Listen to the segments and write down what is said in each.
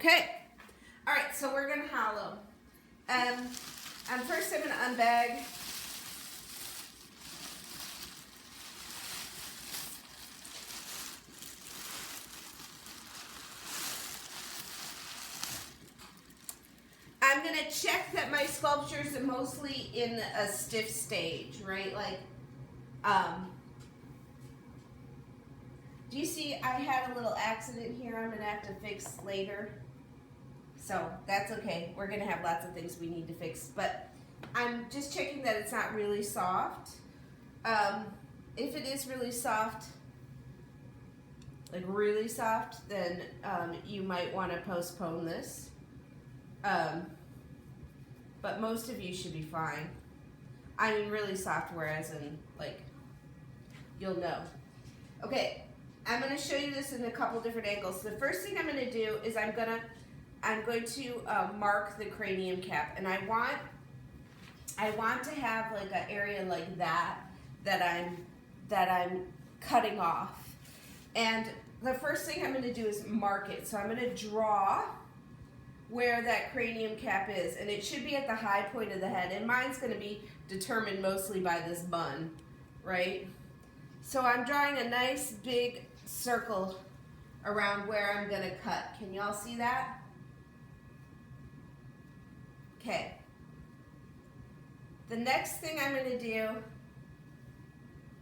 Okay. All right, so we're gonna hollow. First I'm gonna unbag. I'm gonna check that my sculptures are mostly in a stiff stage, right? Like, do you see I had a little accident here I'm gonna have to fix later? So that's okay. We're gonna have lots of things we need to fix, but I'm just checking that it's not really soft. If it is really soft, like really soft, then you might want to postpone this. But most of you should be fine. I mean really soft, whereas in like, you'll know. Okay, I'm gonna show you this in a couple different angles. The first thing I'm gonna do is I'm going to mark the cranium cap, and I want to have like an area like that I'm cutting off. And the first thing I'm going to do is mark it. So I'm going to draw where that cranium cap is, and it should be at the high point of the head, and mine's going to be determined mostly by this bun, right? So I'm drawing a nice big circle around where I'm going to cut. Can y'all see that? Okay. The next thing I'm going to do,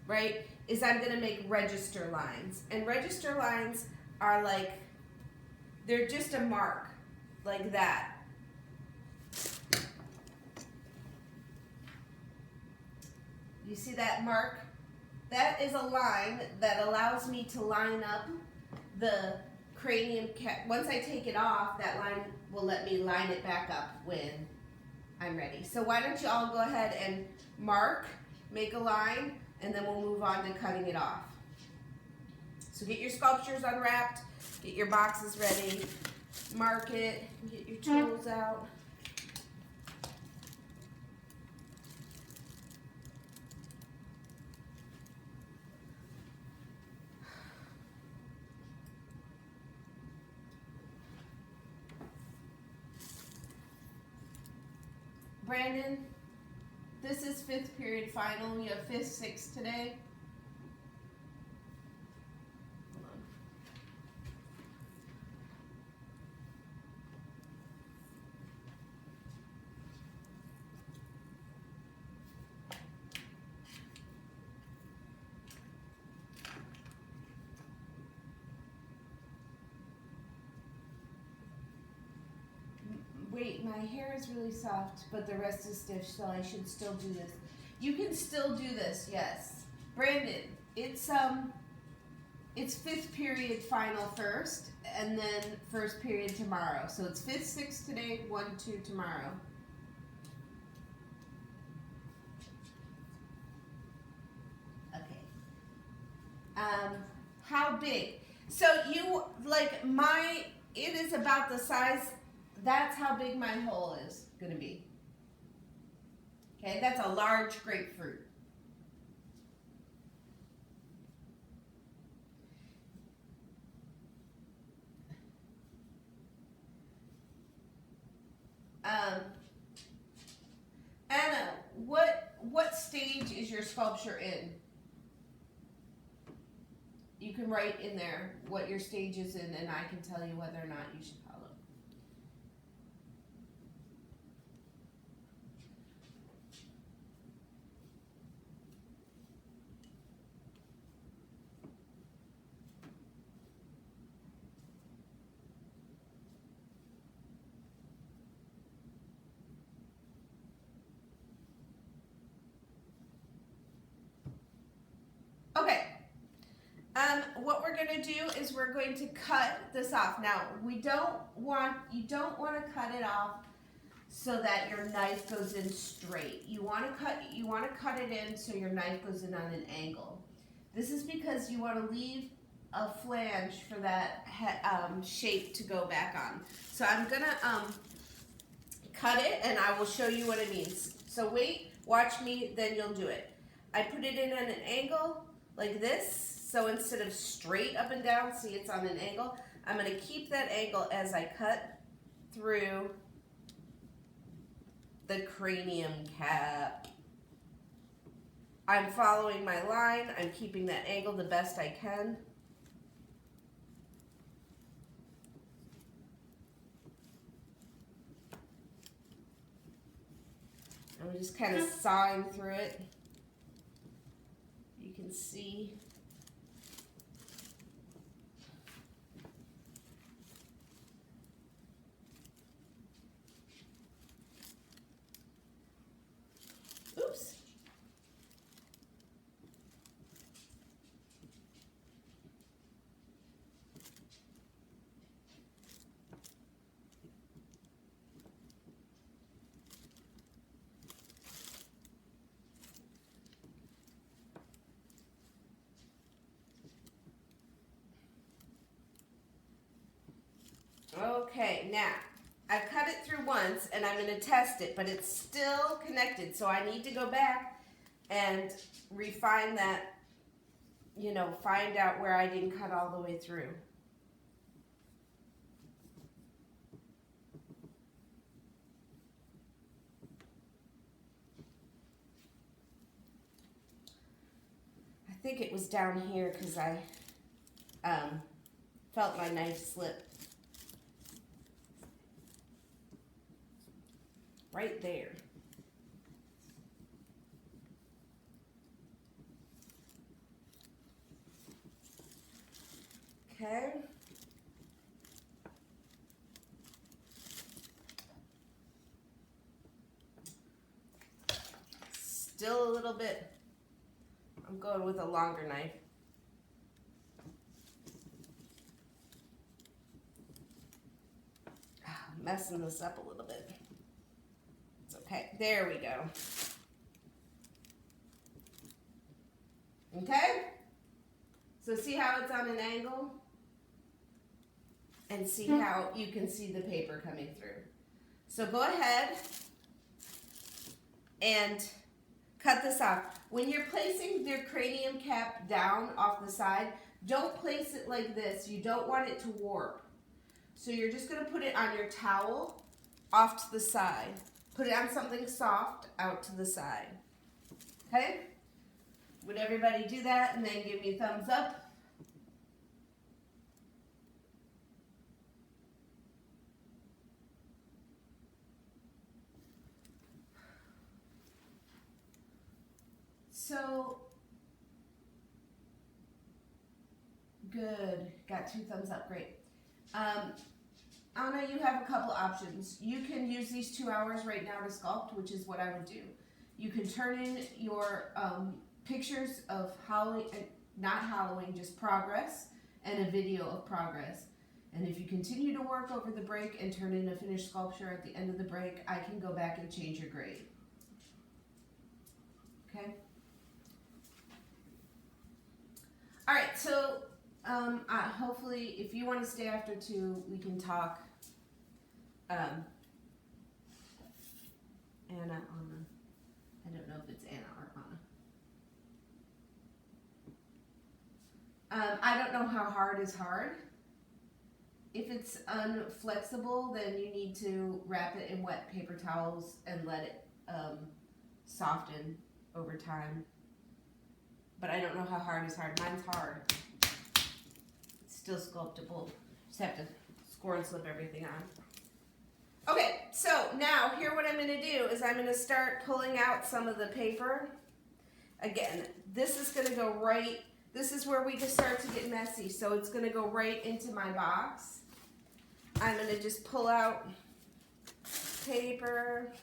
right, is I'm going to make register lines. And register lines are like, they're just a mark, like that. You see that mark? That is a line that allows me to line up the cranium cap. Once I take it off, that line will let me line it back up when I'm ready. So why don't you all go ahead and mark, make a line, and then we'll move on to cutting it off. So get your sculptures unwrapped, get your boxes ready, mark it, get your tools out. Brandon, this is 5th period final. You have 5th, 6th today. Hold on. Wait, my hair is really soft, but the rest is stiff, so I should still do this. You can still do this, yes. Brandon, it's 5th period final first, and then 1st period tomorrow. So it's 5th, 6th today, 1, 2 tomorrow. Okay. How big? So you, like it is about the size. That's how big my hole is going to be. Okay, that's a large grapefruit. Anna, what stage is your sculpture in? You can write in there what your stage is in, and I can tell you whether or not you should follow. Okay. What we're going to do is we're going to cut this off. Now, you don't want to cut it off so that your knife goes in straight. You want to cut it in so your knife goes in on an angle. This is because you want to leave a flange for that shape to go back on. So I'm going to cut it, and I will show you what it means. So wait, watch me, then you'll do it. I put it in at an angle like this. So instead of straight up and down, see it's on an angle, I'm going to keep that angle as I cut through the cranium cap. I'm following my line. I'm keeping that angle the best I can. I'm just kind of sawing through it. You can see. Oops. Okay, now I've cut it through once and I'm going to test it, but it's still connected. So I need to go back and refine that, you know, find out where I didn't cut all the way through. I think it was down here because I felt my knife slip. Right there. Okay. Still a little bit. I'm going with a longer knife. Messing this up a little bit. It's okay. There we go. Okay? So see how it's on an angle? And see how you can see the paper coming through. So go ahead and cut this off. When you're placing your cranium cap down off the side, don't place it like this. You don't want it to warp. So you're just going to put it on your towel off to the side. Put it on something soft out to the side. Okay? Would everybody do that and then give me a thumbs up? So, good. Got 2 thumbs up. Great. Anna, you have a couple options. You can use these 2 hours right now to sculpt, which is what I would do. You can turn in your pictures of Halloween, not Halloween, just progress, and a video of progress. And if you continue to work over the break and turn in a finished sculpture at the end of the break, I can go back and change your grade. Okay? All right, so hopefully, if you want to stay after 2, we can talk. Anna, I don't know if it's Anna or Anna. I don't know how hard is hard. If it's unflexible, then you need to wrap it in wet paper towels and let it soften over time. But I don't know how hard is hard. Mine's hard. It's still sculptable. Just have to score and slip everything on. Okay, so now here what I'm going to do is I'm going to start pulling out some of the paper. Again, this is going to go right, this is where we just start to get messy. So it's going to go right into my box. I'm going to just pull out paper.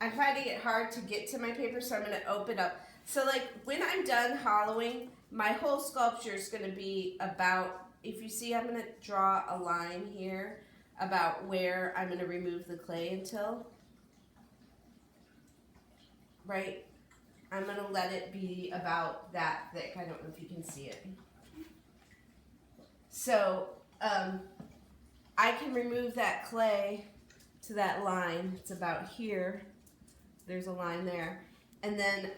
I'm finding it hard to get to my paper, so I'm going to open up. So like when I'm done hollowing, my whole sculpture is going to be about, if you see, I'm going to draw a line here about where I'm going to remove the clay until. right? I'm gonna let it be about that thick. I don't know if you can see it. So I can remove that clay to that line. It's about here. There's a line there. And then,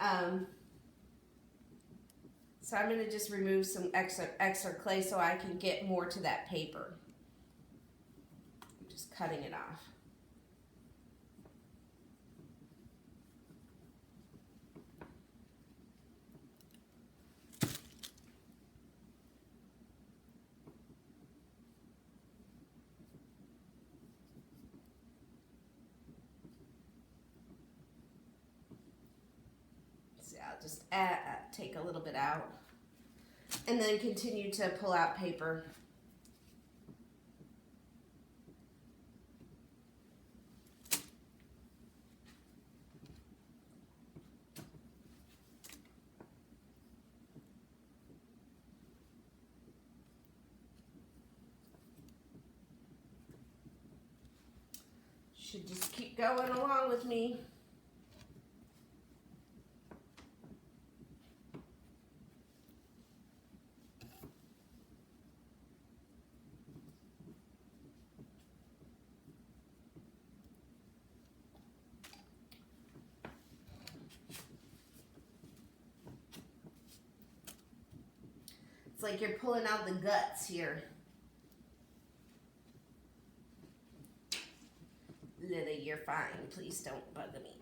so I'm gonna just remove some extra clay so I can get more to that paper. I'm just cutting it off. See, I'll just take a little bit out and then continue to pull out paper. Should just keep going along with me. It's like you're pulling out the guts here. Lily, you're fine. Please don't bug me.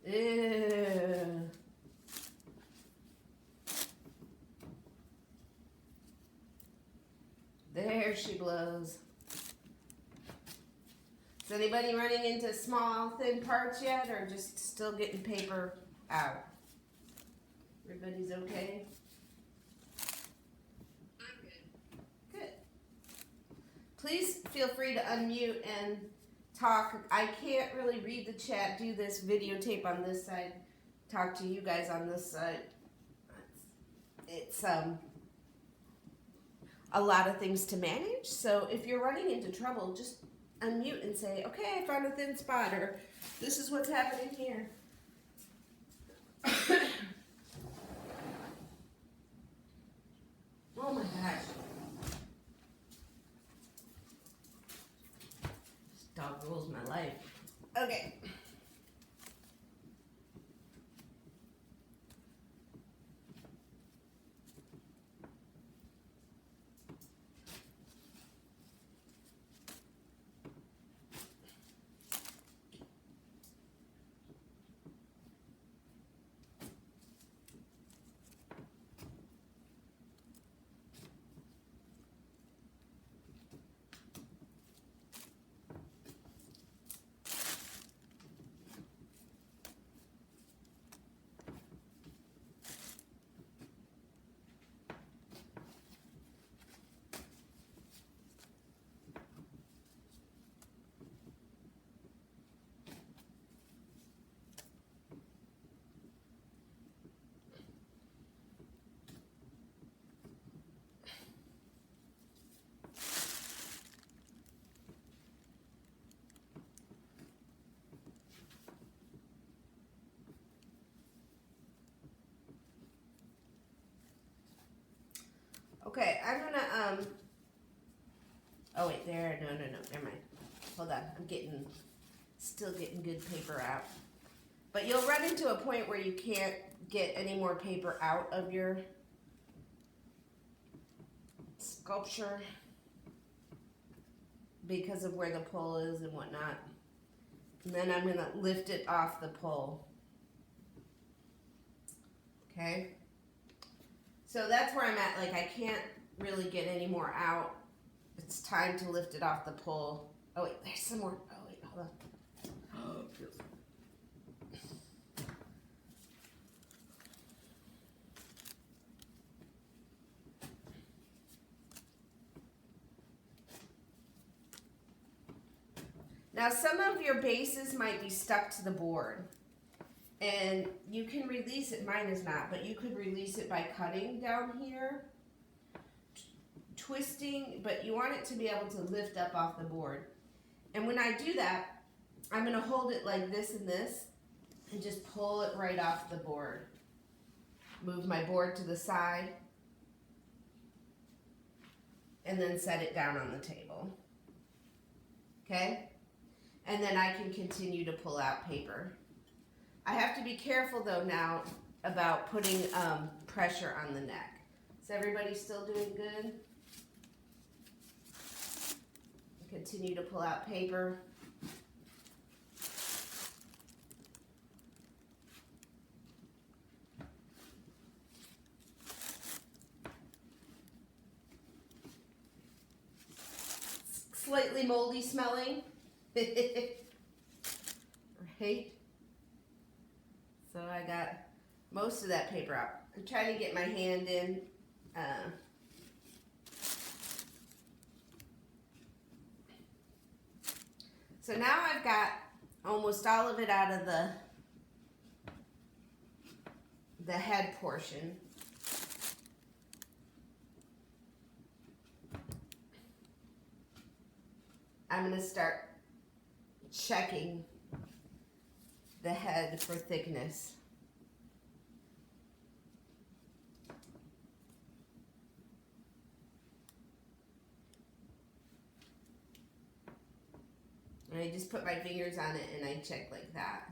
Ew. There she blows. Is anybody running into small, thin parts yet, or just still getting paper out? Everybody's okay? I'm good. Good. Please feel free to unmute and talk. I can't really read the chat, do this videotape on this side, talk to you guys on this side. It's a lot of things to manage, so if you're running into trouble, just unmute and say, okay, I found a thin spot, or this is what's happening here. Oh my gosh. This dog rules my life. Okay. Okay, I'm gonna, oh wait, there, no, never mind. Hold on, I'm still getting good paper out. But you'll run into a point where you can't get any more paper out of your sculpture because of where the pole is and whatnot. And then I'm gonna lift it off the pole. Okay? So that's where I'm at, like I can't really get any more out. It's time to lift it off the pole. Oh wait, there's some more. Oh wait, hold on. Oh, it feels. Now some of your bases might be stuck to the board. And you can release it, mine is not, but you could release it by cutting down here, twisting, but you want it to be able to lift up off the board. And when I do that, I'm gonna hold it like this and just pull it right off the board. Move my board to the side, and then set it down on the table. Okay? And then I can continue to pull out paper. I have to be careful though now about putting pressure on the neck. Is everybody still doing good? Continue to pull out paper. Slightly moldy smelling. Right? So I got most of that paper out. I'm trying to get my hand in. So now I've got almost all of it out of the head portion. I'm going to start checking the head for thickness. And I just put my fingers on it and I check like that.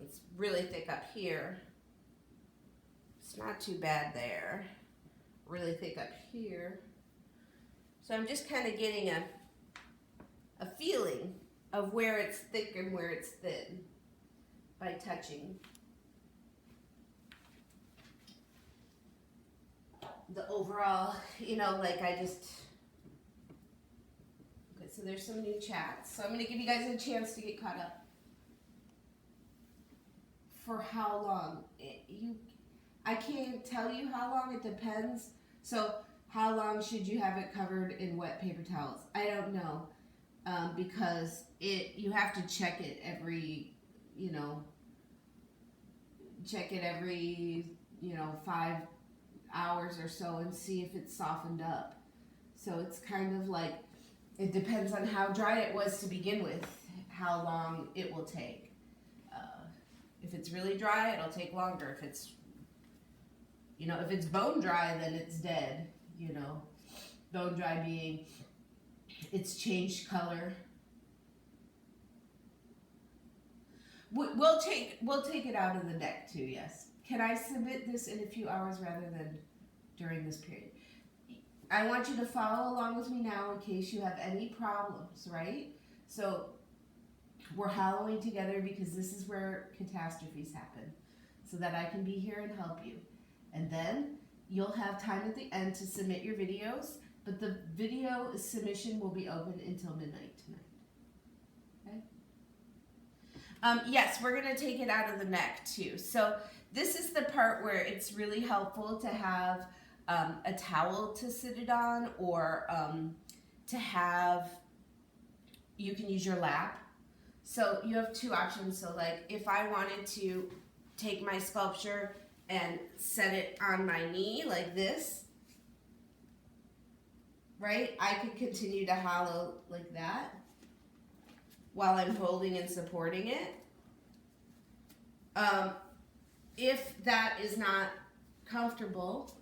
It's really thick up here. It's not too bad there. Really thick up here. So I'm just kind of getting a feeling of where it's thick and where it's thin by touching. The overall, you know, like I just... Okay, so there's some new chats. So I'm going to give you guys a chance to get caught up. For how long? I can't tell you how long, it depends. So how long should you have it covered in wet paper towels? I don't know, because you have to check it every, every 5 hours or so and see if it's softened up. So it's kind of like, it depends on how dry it was to begin with, how long it will take. If it's really dry, it'll take longer. If it's, if it's bone dry, then it's dead. Bone dry being it's changed color. We'll take it out of the neck too. Yes. Can I submit this in a few hours rather than during this period? I want you to follow along with me now in case you have any problems, right? So we're hollowing together because this is where catastrophes happen, so that I can be here and help you. And then you'll have time at the end to submit your videos, but the video submission will be open until midnight tonight. Okay? Yes, we're going to take it out of the neck too. So this is the part where it's really helpful to have a towel to sit it on, or to have, you can use your lap. So you have two options. So like if I wanted to take my sculpture and set it on my knee like this, right? I could continue to hollow like that while I'm holding and supporting it. If that is not comfortable,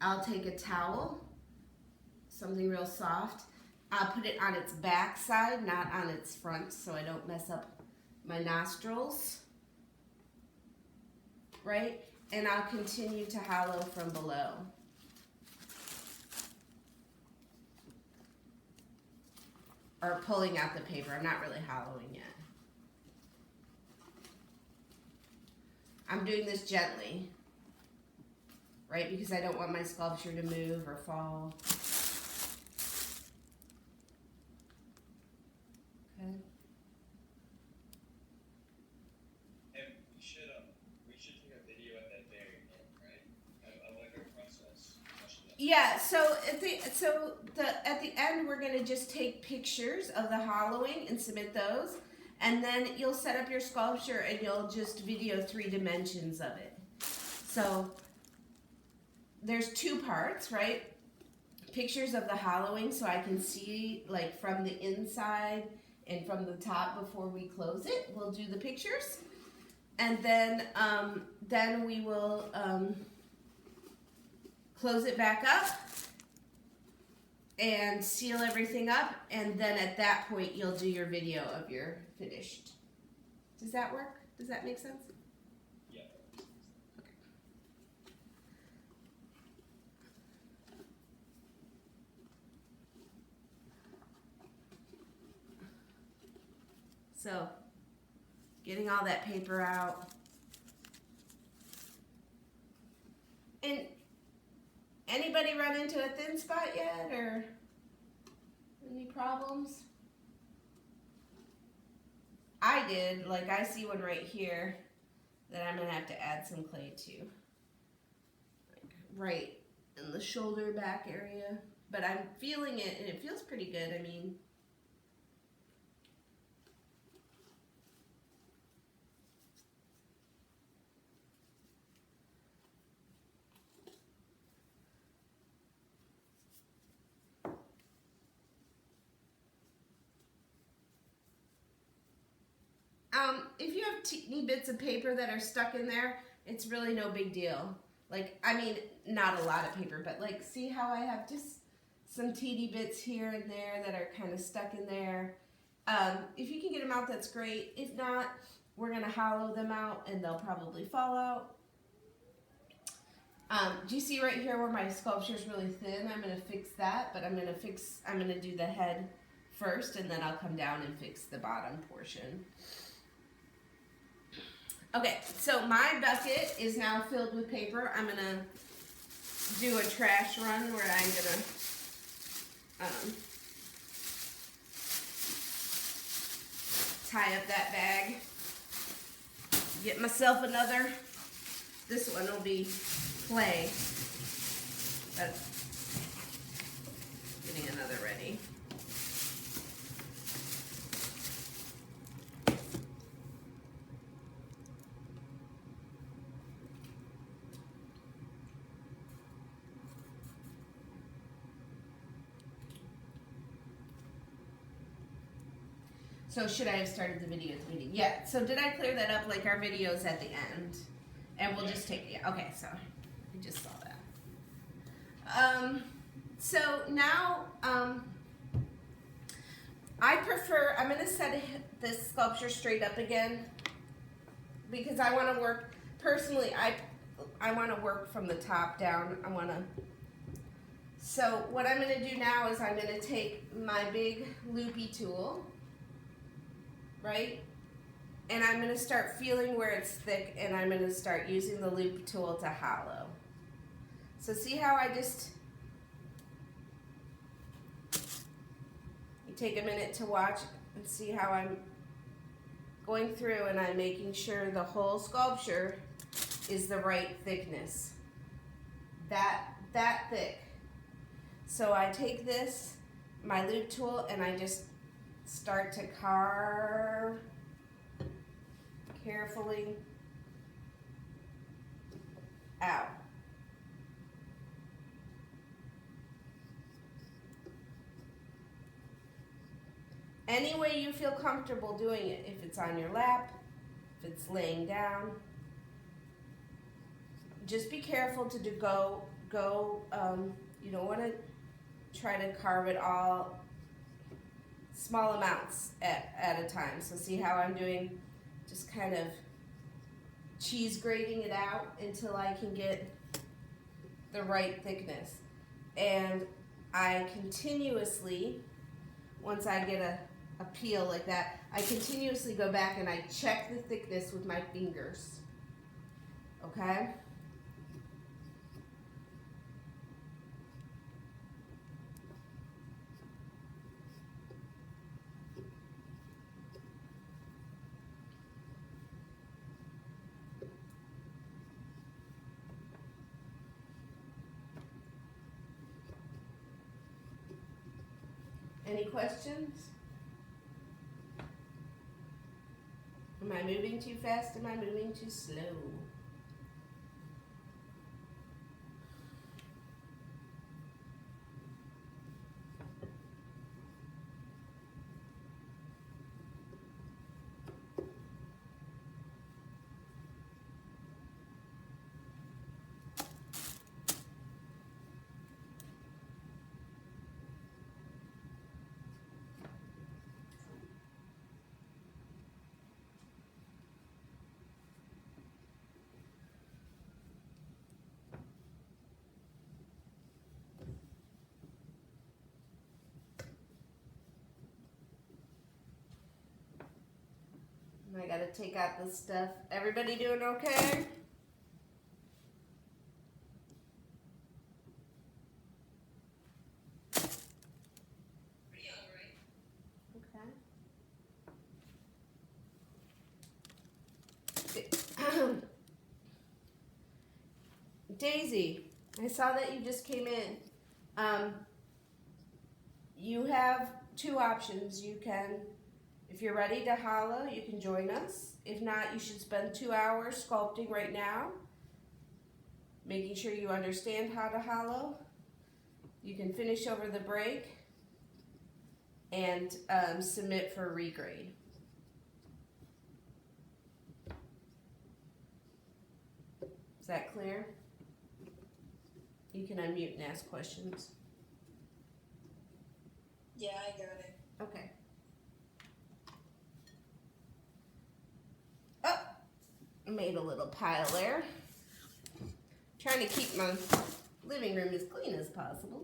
I'll take a towel, something real soft. I'll put it on its back side, not on its front, so I don't mess up my nostrils, right? And I'll continue to hollow from below. Or pulling out the paper. I'm not really hollowing yet. I'm doing this gently, right? Because I don't want my sculpture to move or fall. Okay. And we should take a video at that very end, right? Of like our process. Yeah, so at the end we're gonna just take pictures of the hollowing and submit those, And then you'll set up your sculpture and you'll just video 3 dimensions of it. So there's 2 parts, right? Pictures of the hollowing so I can see like from the inside and from the top before we close it. We'll do the pictures. And then we will close it back up and seal everything up, and then at that point you'll do your video of your finished. Does that work? Does that make sense? Yeah. Okay. So, getting all that paper out. And anybody run into a thin spot yet, or any problems? I did. Like, I see one right here that I'm gonna have to add some clay to, like right in the shoulder back area. But I'm feeling it, and it feels pretty good. I mean, if you have teeny bits of paper that are stuck in there, it's really no big deal. Like, I mean, not a lot of paper, but like, see how I have just some teeny bits here and there that are kind of stuck in there. If you can get them out, that's great. If not, we're gonna hollow them out and they'll probably fall out. Do you see right here where my sculpture is really thin? I'm gonna fix that, but I'm gonna do the head first, and then I'll come down and fix the bottom portion. Okay, so my bucket is now filled with paper. I'm gonna do a trash run where I'm gonna tie up that bag, get myself another. This one will be clay, but getting another ready. So should I have started the video at the beginning? Yeah, so did I clear that up like our videos at the end? And we'll just take, yeah, okay, so I just saw that. So now, I'm gonna set this sculpture straight up again because I wanna work, personally, I wanna work from the top down. So what I'm gonna do now is I'm gonna take my big loopy tool, right? And I'm gonna start feeling where it's thick, and I'm gonna start using the loop tool to hollow. So see how I just, you take a minute to watch and see how I'm going through and I'm making sure the whole sculpture is the right thickness. That thick. So I take this, my loop tool, and I just start to carve carefully out. Any way you feel comfortable doing it, if it's on your lap, if it's laying down. Just be careful to you don't want to try to carve it all small amounts at a time. So see how I'm doing, just kind of cheese grating it out until I can get the right thickness. And I continuously, once I get a peel like that, I continuously go back and I check the thickness with my fingers. Okay? Any questions? Am I moving too fast? Am I moving too slow? I gotta take out this stuff. Everybody doing okay? Pretty alright. Okay. Daisy, I saw that you just came in. You have two options. You can, if you're ready to hollow, you can join us. If not, you should spend 2 hours sculpting right now, making sure you understand how to hollow. You can finish over the break and submit for regrade. Is that clear? You can unmute and ask questions. Yeah, I got it. Okay. Oh, I made a little pile there. Trying to keep my living room as clean as possible.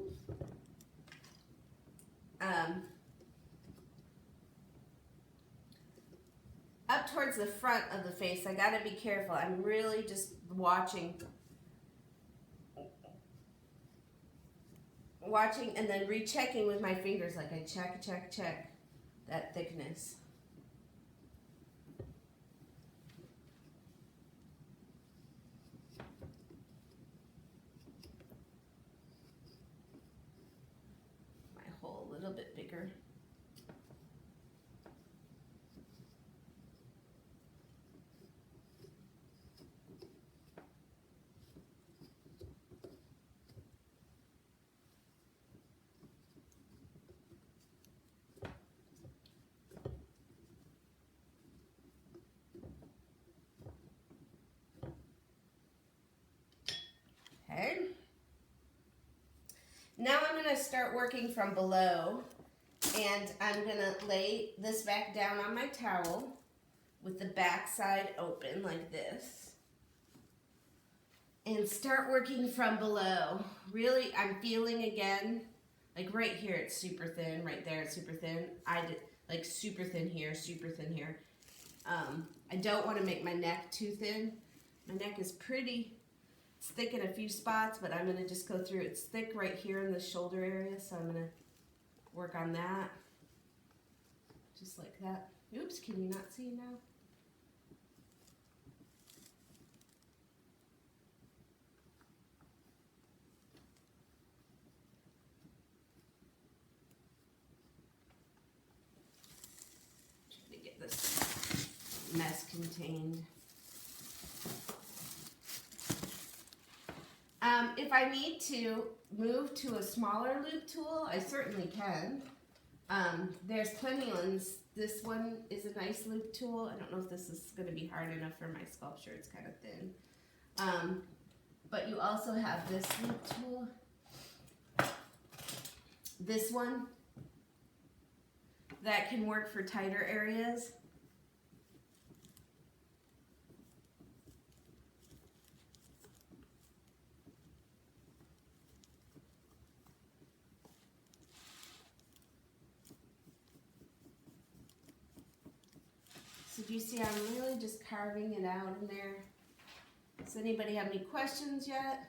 Up towards the front of the face, I gotta be careful. I'm really just watching and then rechecking with my fingers, like I check that thickness. My hole a little bit bigger. Okay. Now I'm going to start working from below, and I'm going to lay this back down on my towel with the back side open like this and start working from below. Really, I'm feeling again, like right here it's super thin, right there it's super thin. I did like super thin here, super thin here. I don't want to make my neck too thin. My neck is pretty, it's thick in a few spots, but I'm going to just go through. It's thick right here in the shoulder area, so I'm going to work on that. Just like that. Oops, can you not see now? Trying to get this mess contained. If I need to move to a smaller loop tool, I certainly can. There's plenty ones. This one is a nice loop tool. I don't know if this is going to be hard enough for my sculpture. It's kind of thin. But you also have this loop tool. This one that can work for tighter areas. So do you see I'm really just carving it out in there? Does anybody have any questions yet?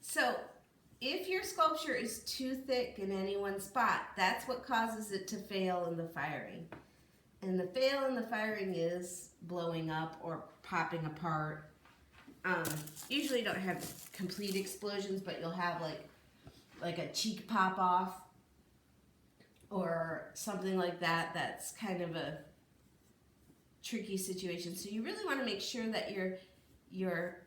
So if your sculpture is too thick in any one spot, that's what causes it to fail in the firing. And the fail in the firing is blowing up or popping apart. Usually you don't have complete explosions, but you'll have like a cheek pop off or something like that. That's kind of a tricky situation. So you really want to make sure that you're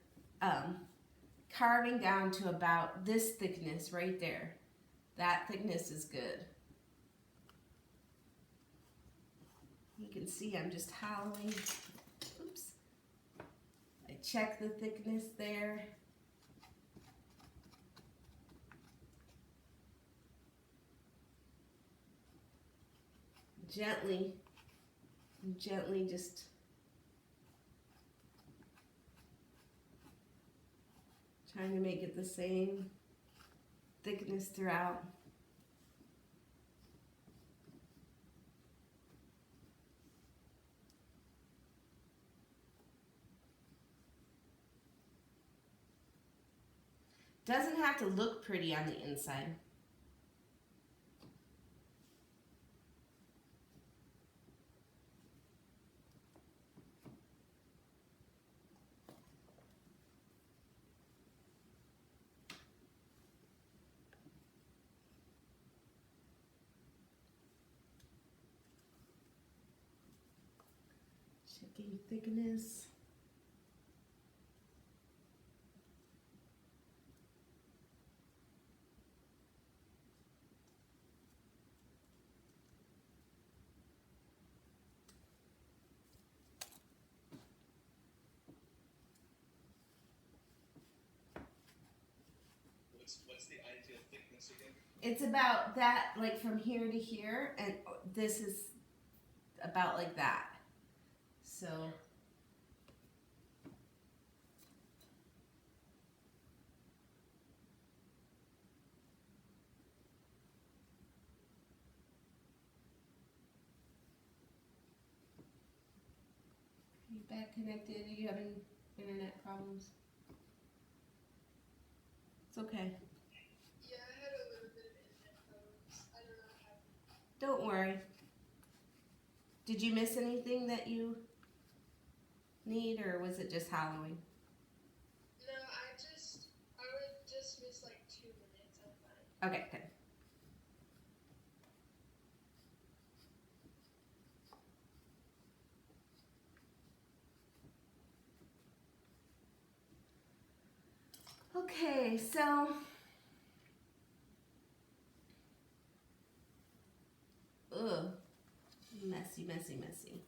carving down to about this thickness right there. That thickness is good. You can see I'm just hollowing. Oops. I check the thickness there. Gently just trying to make it the same thickness throughout. Doesn't have to look pretty on the inside. Checking thickness. What's the ideal thickness again? It's about that, like from here to here, and this is about like that. So are you back connected? Are you having internet problems? It's okay. Yeah, I had a little bit of internet problems. I don't know what happened. Don't worry. Did you miss anything that you need, or was it just Halloween? No, I would just miss like 2 minutes. I'm fine. Okay, good. Okay, so messy, messy, messy.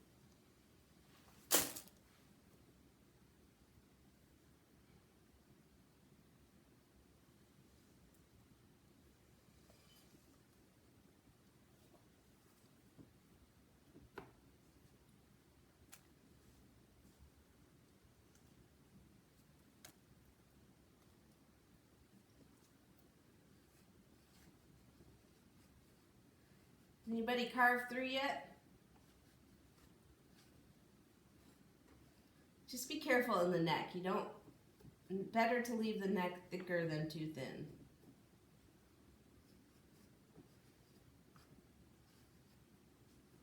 Anybody carved through yet? Just be careful in the neck. You don't, better to leave the neck thicker than too thin.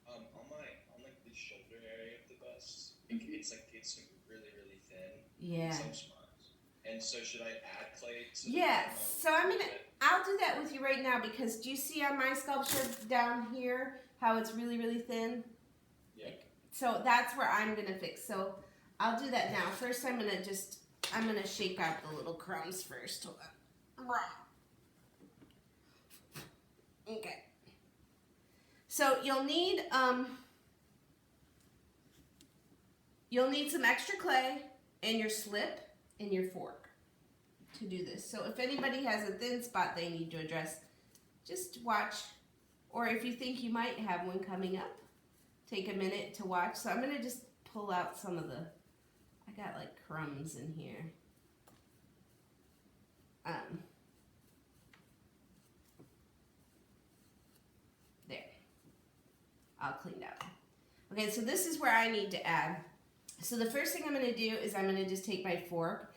On like the shoulder area of the bust, it's really thin. Yeah. In some spots. And so should I add clay to Yes. So I'll do that with you right now, because do you see on my sculpture down here how it's really thin? Yeah. So that's where I'm gonna fix. So I'll do that now. First I'm gonna shake out the little crumbs first. Hold on. Okay. So you'll need some extra clay and your slip and your fork to do this. So if anybody has a thin spot they need to address, just watch, or if you think you might have one coming up, take a minute to watch. So I'm gonna just pull out some of the, I got like crumbs in here. There. All cleaned out. Okay, so this is where I need to add. So the first thing I'm gonna do is I'm gonna just take my fork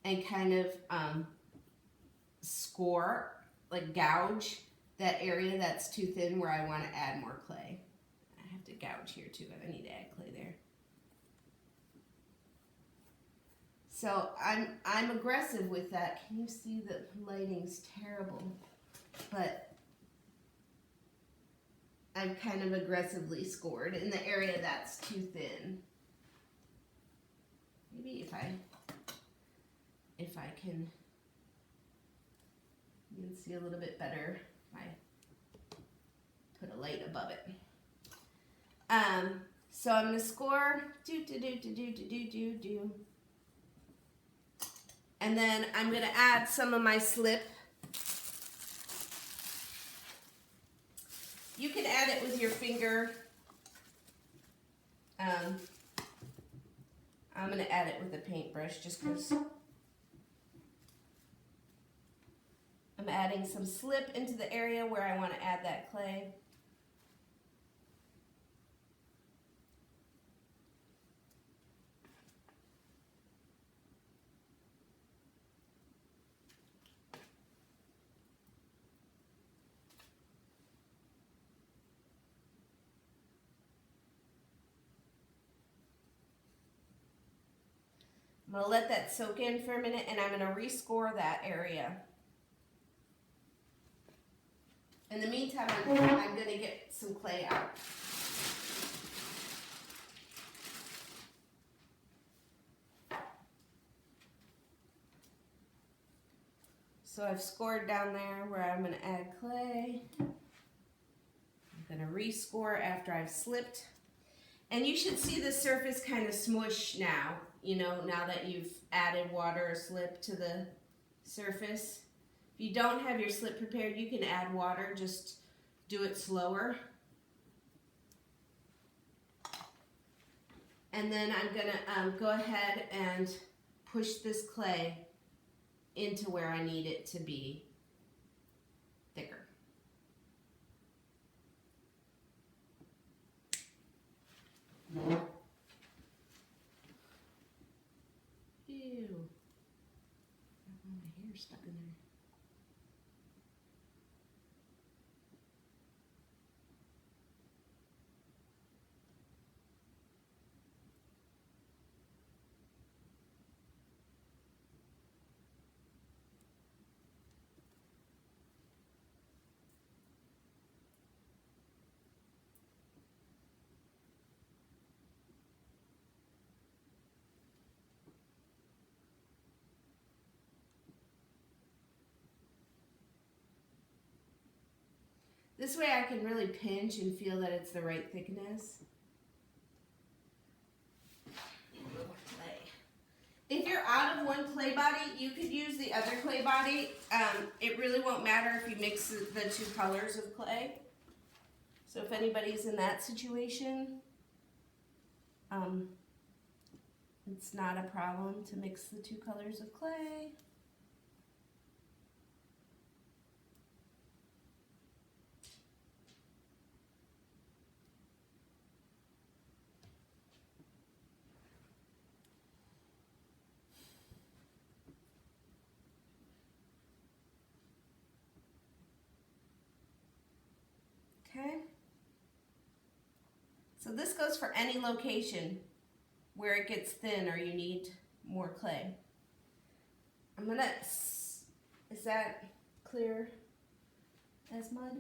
and kind of score, like gouge that area that's too thin where I wanna add more clay. I have to gouge here too. I need to add clay there. So I'm aggressive with that. Can you see the lighting's terrible? But I've kind of aggressively scored in the area that's too thin. Maybe if I can, you can see a little bit better if I put a light above it. So I'm gonna score do. And then I'm gonna add some of my slip. You can add it with your finger. I'm gonna add it with a paintbrush just because I'm adding some slip into the area where I want to add that clay. I'm going to let that soak in for a minute, and I'm going to rescore that area. In the meantime, I'm going to get some clay out. So I've scored down there where I'm going to add clay. I'm going to rescore after I've slipped. And you should see the surface kind of smush now, you know, now that you've added water or slip to the surface. If you don't have your slip prepared, you can add water, just do it slower. And then I'm gonna go ahead and push this clay into where I need it to be thicker. Ew. My hair's stuck in there. This way I can really pinch and feel that it's the right thickness. If you're out of one clay body, you could use the other clay body. It really won't matter if you mix the two colors of clay. So if anybody's in that situation, it's not a problem to mix the two colors of clay. Okay, so this goes for any location where it gets thin or you need more clay. I'm gonna, is that clear as mud?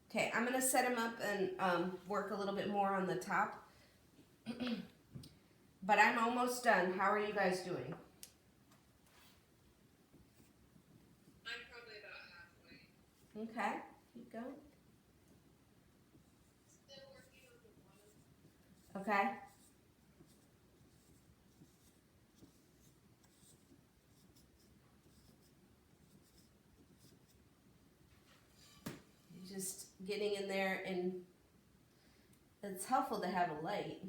Okay, I'm gonna set them up and work a little bit more on the top. But I'm almost done. How are you guys doing? Okay, keep going. Still working on the bottom. Okay. You're just getting in there, and it's helpful to have a light.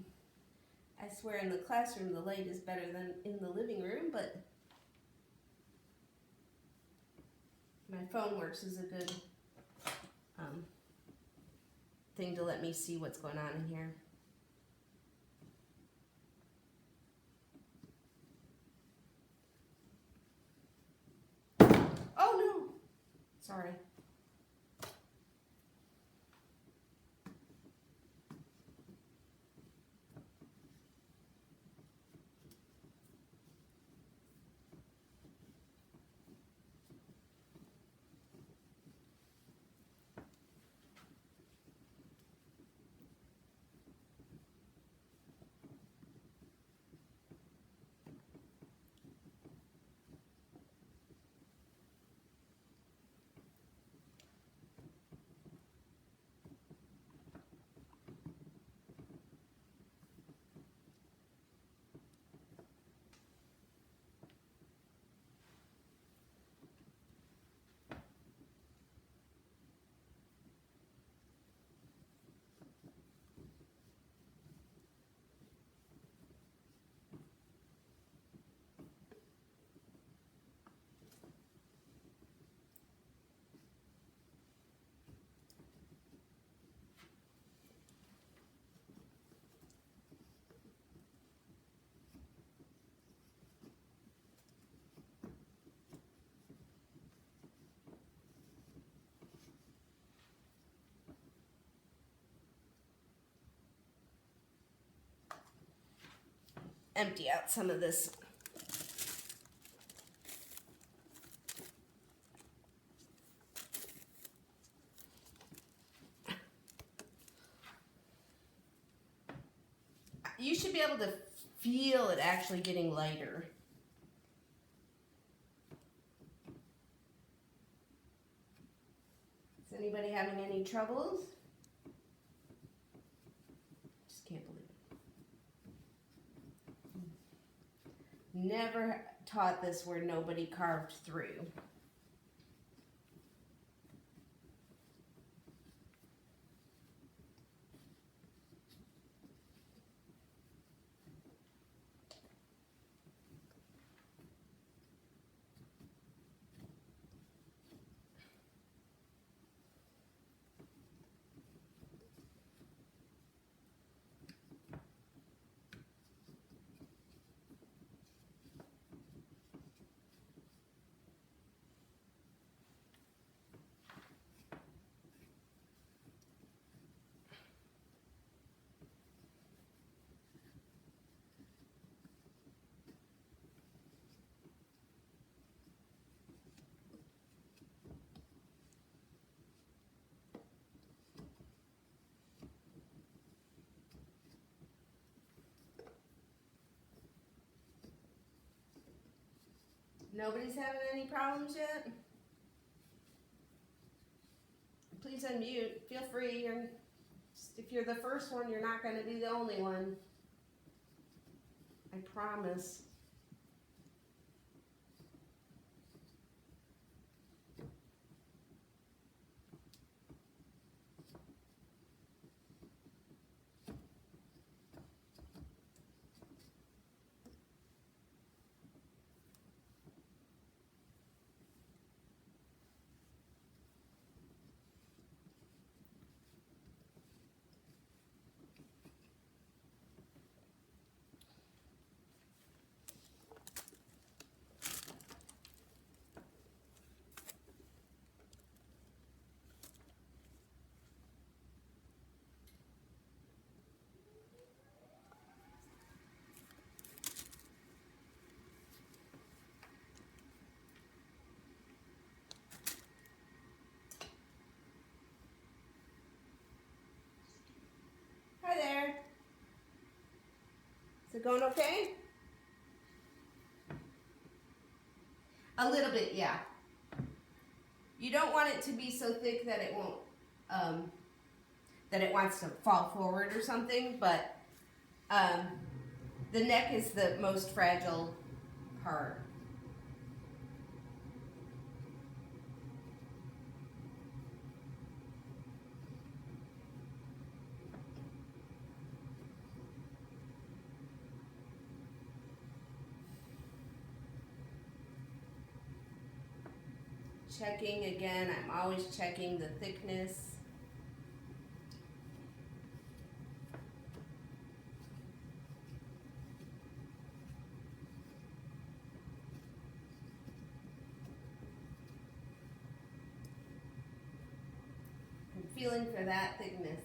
I swear in the classroom the light is better than in the living room, but my phone works as a good thing to let me see what's going on in here. Oh no! empty out some of this. You should be able to feel it actually getting lighter. Is anybody having any troubles? Just can't believe it. Never taught this where nobody carved through. Nobody's having any problems yet? Please unmute. Feel free. If you're the first one, you're not going to be the only one. I promise. Hi there. Is it going okay? A little bit, yeah. You don't want it to be so thick that it won't, that it wants to fall forward or something, but the neck is the most fragile part. Checking again, I'm always checking the thickness. I'm feeling for that thickness.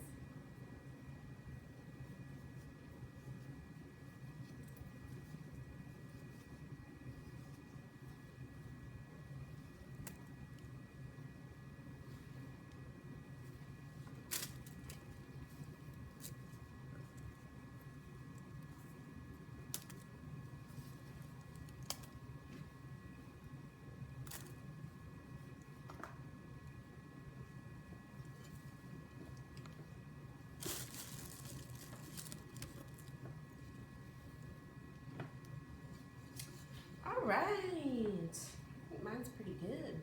All right. I think mine's pretty good.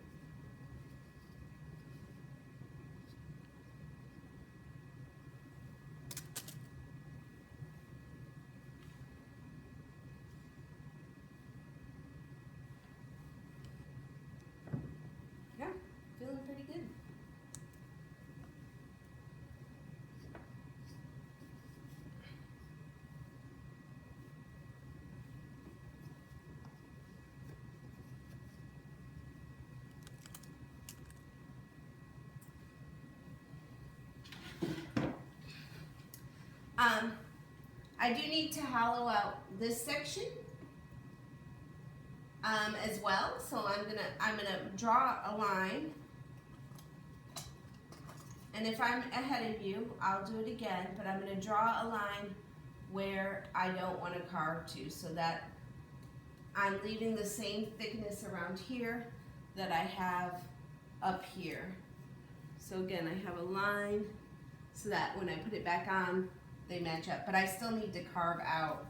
Yeah, feeling pretty good. I do need to hollow out this section as well. So I'm gonna draw a line. And if I'm ahead of you, I'll do it again, but I'm gonna draw a line where I don't want to carve to, so that I'm leaving the same thickness around here that I have up here. So again, I have a line so that when I put it back on, they match up. But I still need to carve out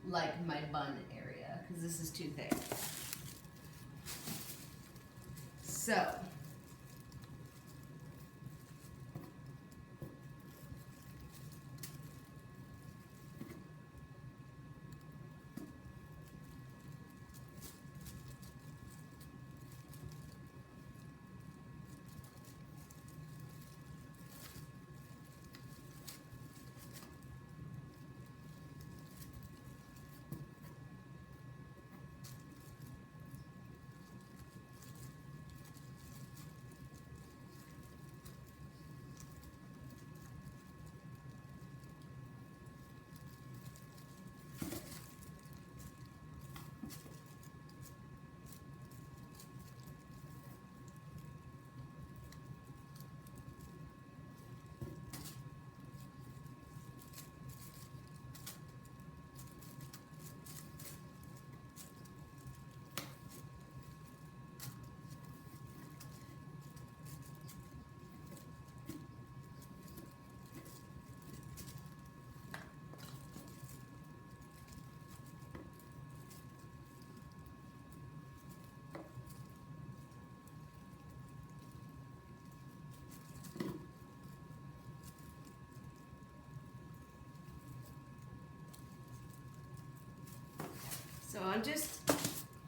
like my bun area because this is too thick. So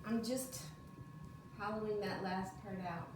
I'm just hollowing that last part out.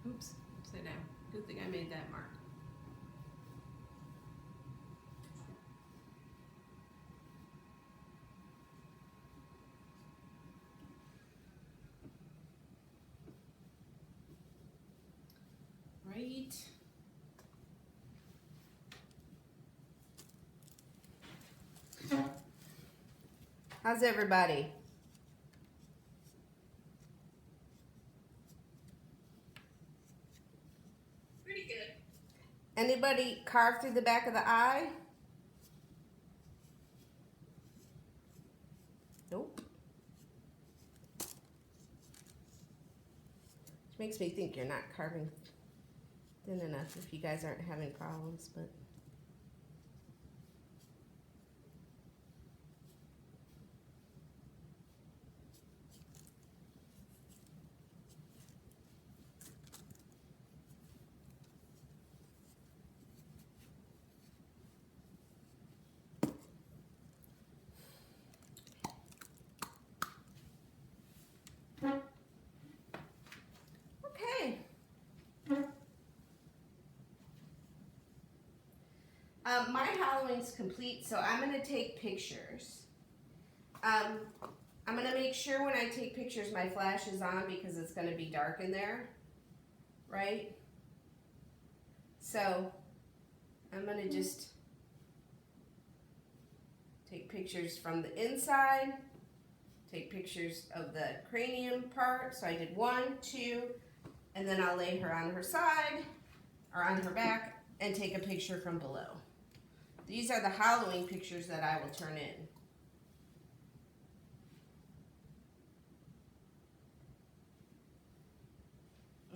Oops, upside down. Good thing I made that mark. Right. How's everybody? Pretty good. Anybody carve through the back of the eye? Nope. Which makes me think you're not carving thin enough if you guys aren't having problems, but okay. My hollowing's complete, so I'm gonna take pictures. I'm gonna make sure when I take pictures my flash is on because it's gonna be dark in there, right? So I'm gonna just take pictures from the inside, take pictures of the cranium part. So I did 1, 2, and then I'll lay her on her side or on her back and take a picture from below. These are the hollowing pictures that I will turn in.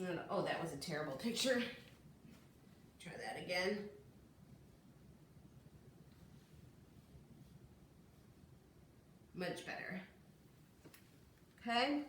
And, oh, that was a terrible picture. Try that again. Much better. Okay.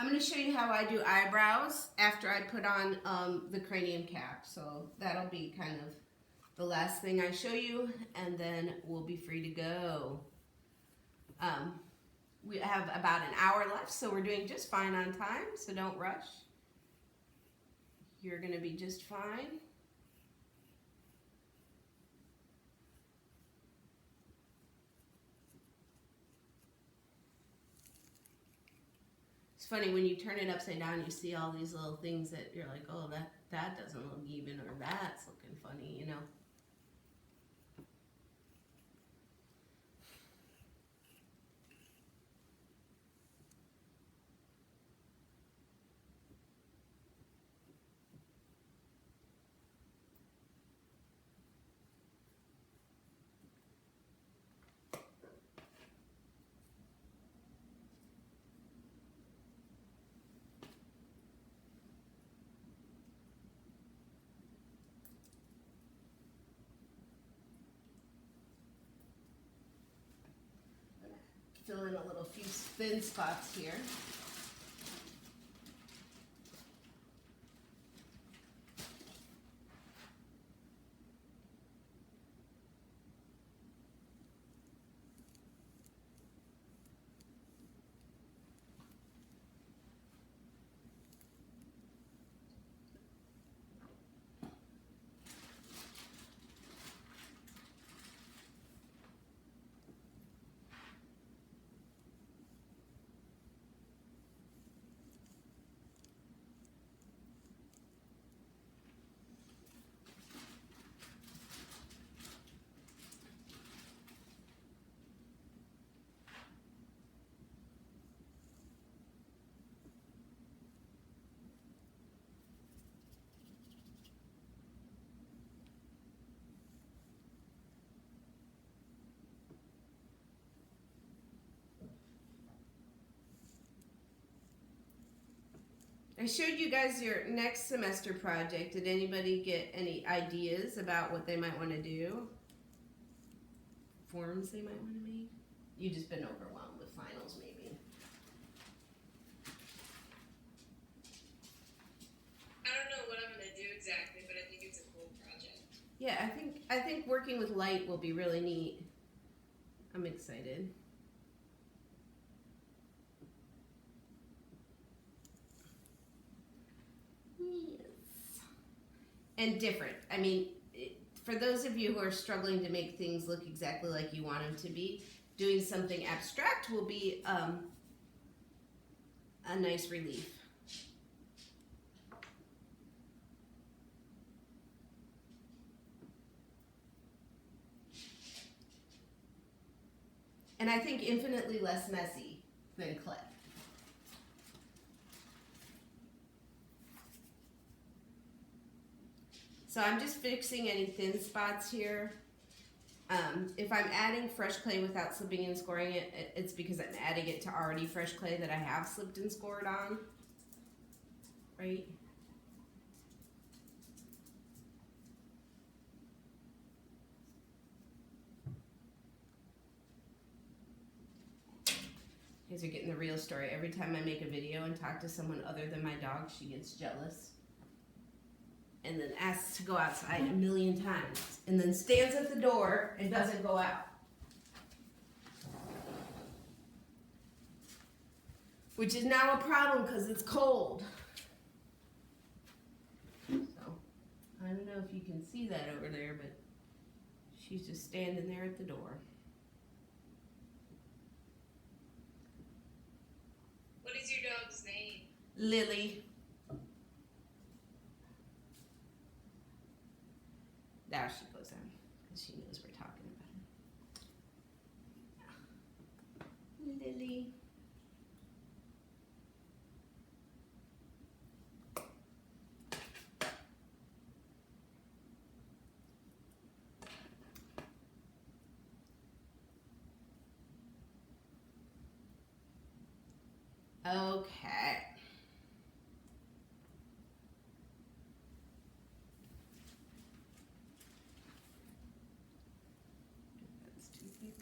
I'm going to show you how I do eyebrows after I put on the cranium cap. So that'll be kind of the last thing I show you, and then we'll be free to go. We have about an hour left, so we're doing just fine on time, so don't rush. You're going to be just fine. It's funny, when you turn it upside down, you see all these little things that you're like, oh, that doesn't look even, or that's looking funny, you know. Fill in a little few thin spots here. I showed you guys your next semester project. Did anybody get any ideas about what they might want to do? Forms they might want to make? You've just been overwhelmed with finals, maybe. I don't know what I'm gonna do exactly, but I think it's a cool project. Yeah, I think working with light will be really neat. I'm excited. Yes. And different. I mean, for those of you who are struggling to make things look exactly like you want them to be, doing something abstract will be a nice relief. And I think infinitely less messy than clay. So I'm just fixing any thin spots here. If I'm adding fresh clay without slipping and scoring it, it's because I'm adding it to already fresh clay that I have slipped and scored on. Right? You guys are getting the real story. Every time I make a video and talk to someone other than my dog, she gets jealous. And then asks to go outside a million times. And then stands at the door and doesn't go out. Which is now a problem because it's cold. So, I don't know if you can see that over there, but she's just standing there at the door. What is your dog's name? Lily. Now she goes in because she knows we're talking about her. Lily. Okay. That's too thick.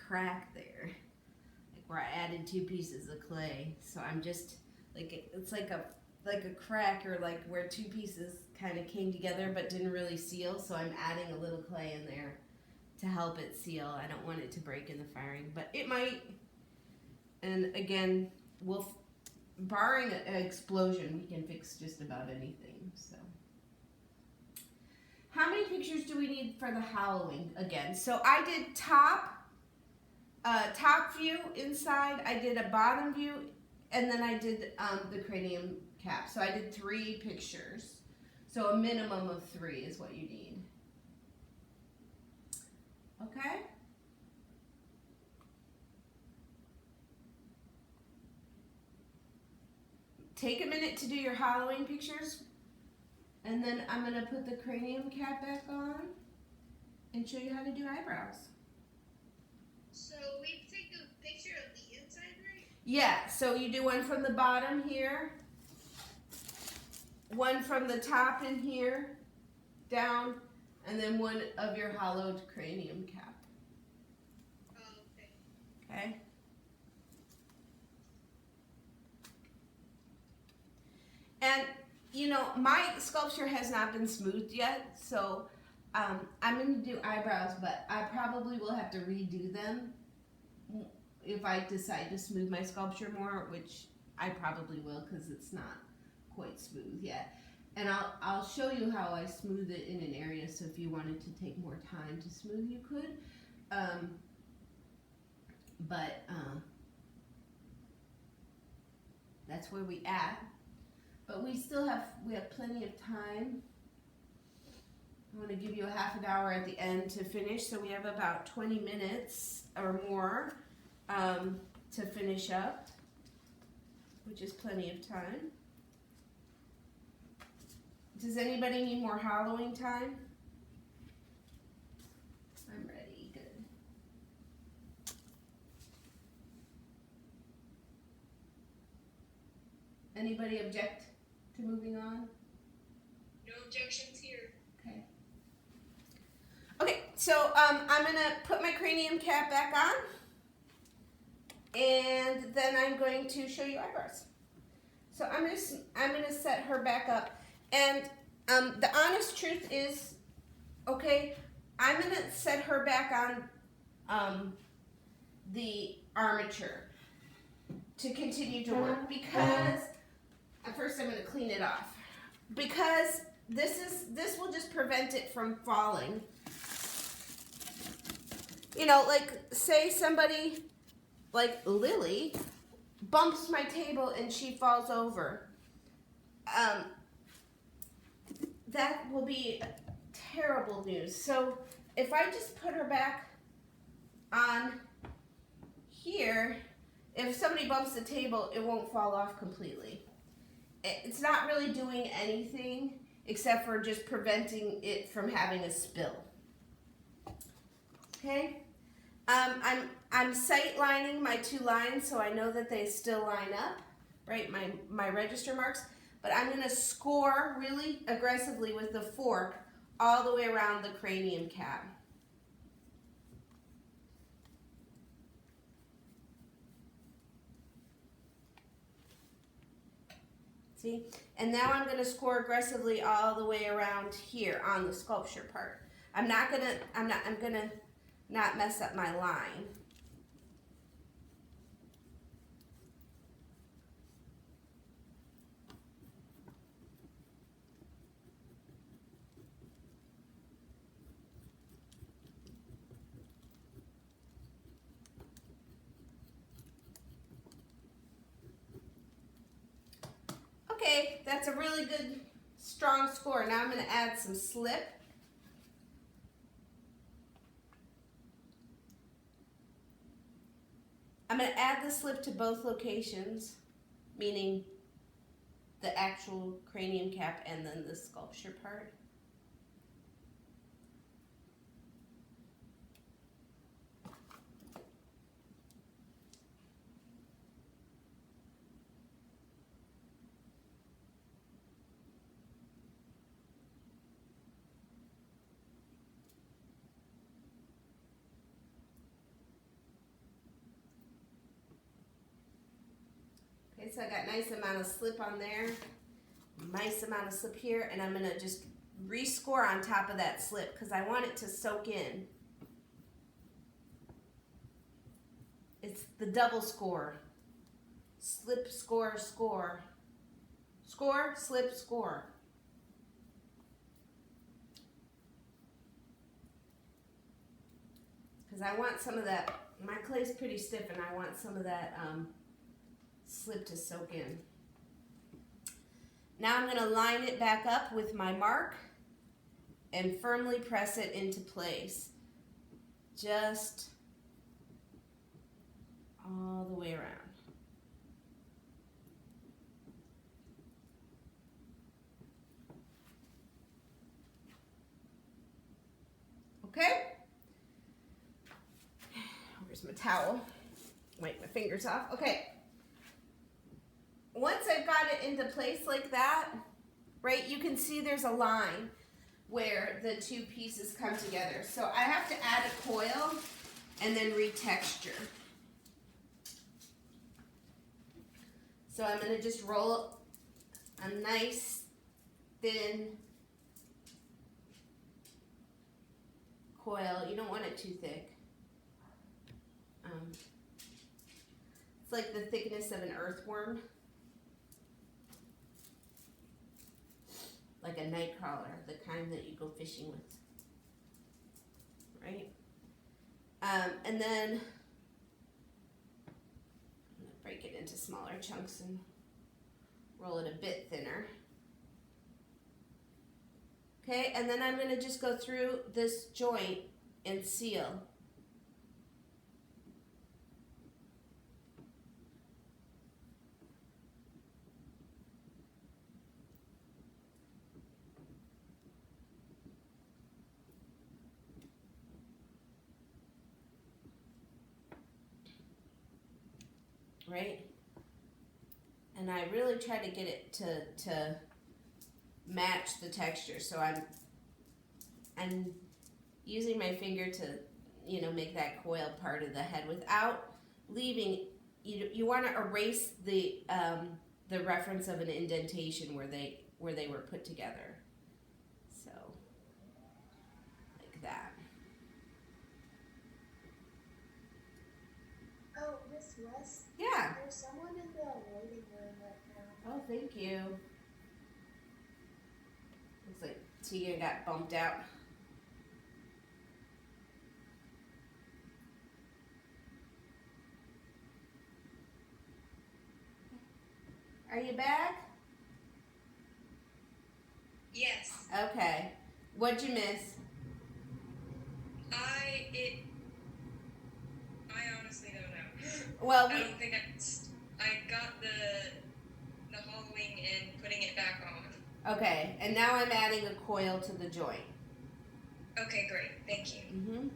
crack there, like where I added 2 pieces of clay. So I'm just like, it's like a crack, or like where 2 pieces kind of came together but didn't really seal. So I'm adding a little clay in there to help it seal. I don't want it to break in the firing, but it might. And again, barring an explosion, we can fix just about anything. So, how many pictures do we need for the hallowing again? So I did top view inside. I did a bottom view, and then I did the cranium cap. So I did 3 pictures. So a minimum of 3 is what you need. Okay? Take a minute to do your Halloween pictures, and then I'm going to put the cranium cap back on and show you how to do eyebrows. So we take a picture of the inside, right? Yeah, so you do one from the bottom here, one from the top in here, down, and then one of your hollowed cranium cap. Oh, okay. Okay? And, you know, my sculpture has not been smoothed yet, so I'm going to do eyebrows, but I probably will have to redo them if I decide to smooth my sculpture more, which I probably will because it's not quite smooth yet. And I'll show you how I smooth it in an area, so if you wanted to take more time to smooth, you could. That's where we at. But we have plenty of time. I'm going to give you a half an hour at the end to finish, so we have about 20 minutes or more to finish up, which is plenty of time. Does anybody need more Halloween time? I'm ready. Good. Anybody object to moving on? No objections here. Okay. Okay, so I'm gonna put my cranium cap back on, and then I'm going to show you eyebrows. So I'm gonna set her back up, and the honest truth is, okay, I'm gonna set her back on the armature to continue to work, because at first I'm gonna clean it off, because this will just prevent it from falling. You know, like say somebody like Lily bumps my table and she falls over. That will be terrible news. So if I just put her back on here, if somebody bumps the table, it won't fall off completely. It's not really doing anything except for just preventing it from having a spill. Okay? I'm sight lining my 2 lines so I know that they still line up, right? My register marks. But I'm going to score really aggressively with the fork all the way around the cranium cap. See? And now I'm going to score aggressively all the way around here on the sculpture part. I'm going to not mess up my line. Okay, that's a really good, strong score. Now I'm going to add some slip. I'm going to add the slip to both locations, meaning the actual cranium cap and then the sculpture part. Okay, so I got nice amount of slip on there, nice amount of slip here, and I'm gonna just rescore on top of that slip because I want it to soak in. It's the double score. Slip, score, score. Score, slip, score. Because I want some of that, my clay's pretty stiff and I want some of that slip to soak in. Now I'm going to line it back up with my mark and firmly press it into place. Just all the way around. Okay? Where's my towel? Wipe my fingers off. Okay. Once I've got it into place like that, right, you can see there's a line where the two pieces come together. So I have to add a coil and then retexture. So I'm going to just roll a nice thin coil. You don't want it too thick. It's like the thickness of an earthworm. Like a night crawler, the kind that you go fishing with. Right? And then I'm going to break it into smaller chunks and roll it a bit thinner. Okay, and then I'm going to just go through this joint and seal. Right? And I really try to get it to match the texture. So I'm using my finger to, you know, make that coil part of the head without leaving. You want to erase the reference of an indentation where they were put together. So like that. Oh, Miss West? Yeah. There's someone in the waiting room right now. Oh, thank you. Looks like Tegan got bumped out. Are you back? Yes. Okay. What'd you miss? I honestly don't know. Well, I don't think I got the hollowing and putting it back on. okay, and now I'm adding a coil to the joint. Okay, great. Thank you. Mm-hmm.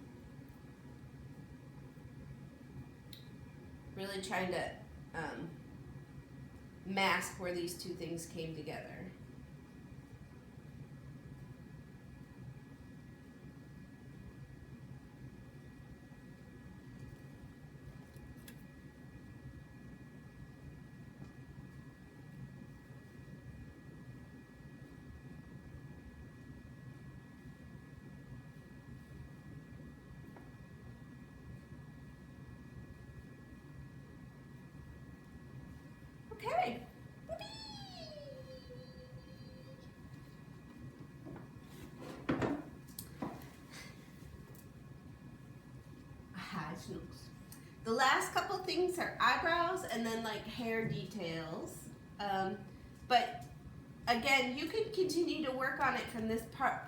Really trying to mask where these two things came together. Okay. Aha, snooks. The last couple things are eyebrows and then like hair details. But again, you could continue to work on it from this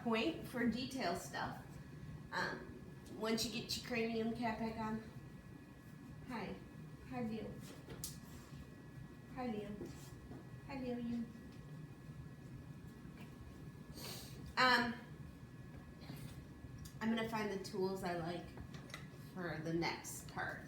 point for detail stuff. Once you get your cranium cap back on. Hi. Hi, Leo. Hi, Leo. Hi, Leo, you. I'm gonna find the tools I like for the next part.